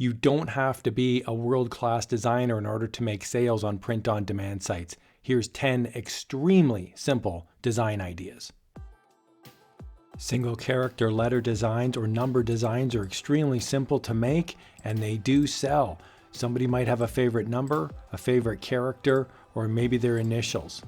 You don't have to be a world-class designer in order to make sales on print-on-demand sites. Here's 10 extremely simple design ideas. Single character letter designs or number designs are extremely simple to make, and they do sell. Somebody might have a favorite number, a favorite character, or maybe their initials.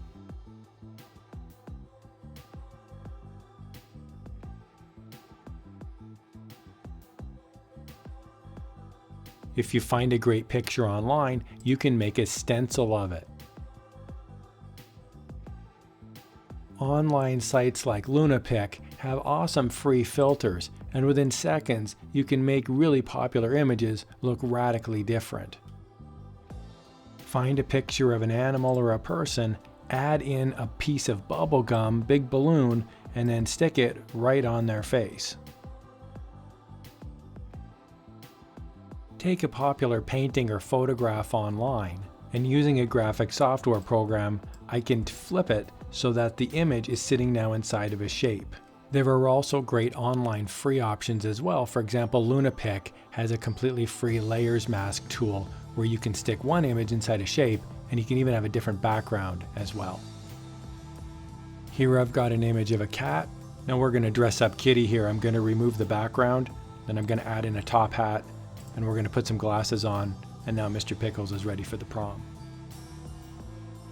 If you find a great picture online, you can make a stencil of it. Online sites like Lunapic have awesome free filters, and within seconds you can make really popular images look radically different. Find a picture of an animal or a person, add in a piece of bubble gum, big balloon, and then stick it right on their face. Take a popular painting or photograph online, and using a graphic software program, I can flip it so that the image is sitting now inside of a shape. There are also great online free options as well. For example, Lunapic has a completely free layers mask tool where you can stick one image inside a shape, and you can even have a different background as well. Here I've got an image of a cat. Now we're going to dress up Kitty here. I'm going to remove the background, then I'm going to add in a top hat, and we're going to put some glasses on, and now Mr. Pickles is ready for the prom.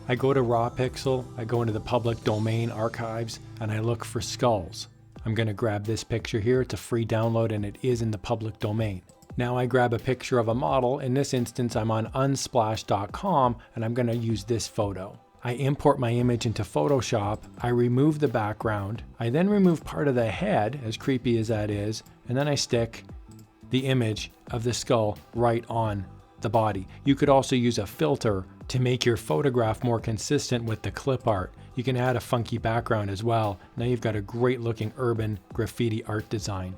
I go to Raw Pixel, I go into the public domain archives, and I look for skulls. I'm going to grab this picture here. It's a free download and it is in the public domain. Now I grab a picture of a model. In this instance, I'm on unsplash.com, and I'm going to use this photo. I import my image into Photoshop. I remove the background. I then remove part of the head, as creepy as that is, and then I stick the image of the skull right on the body. You could also use a filter to make your photograph more consistent with the clip art. You can add a funky background as well. Now you've got a great looking urban graffiti art design.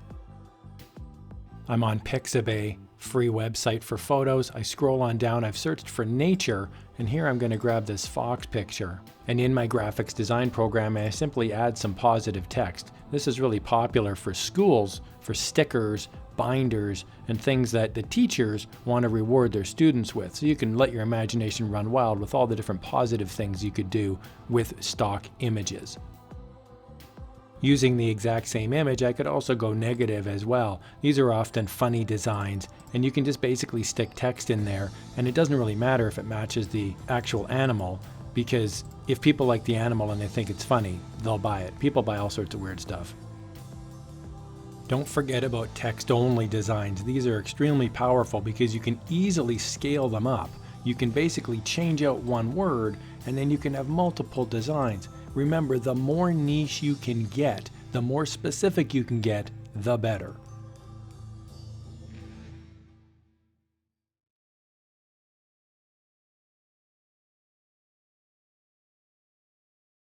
I'm on Pixabay, free website for photos. I scroll on down, I've searched for nature, and here I'm going to grab this fox picture. And in my graphics design program, I simply add some positive text. This is really popular for schools, for stickers, binders, and things that the teachers want to reward their students with. So you can let your imagination run wild with all the different positive things you could do with stock images. Using the exact same image, I could also go negative as well. These are often funny designs, and you can just basically stick text in there, and it doesn't really matter if it matches the actual animal, because if people like the animal and they think it's funny, they'll buy it. People buy all sorts of weird stuff. Don't forget about text-only designs. These are extremely powerful because you can easily scale them up. You can basically change out one word, and then you can have multiple designs. Remember, the more niche you can get, the more specific you can get, the better.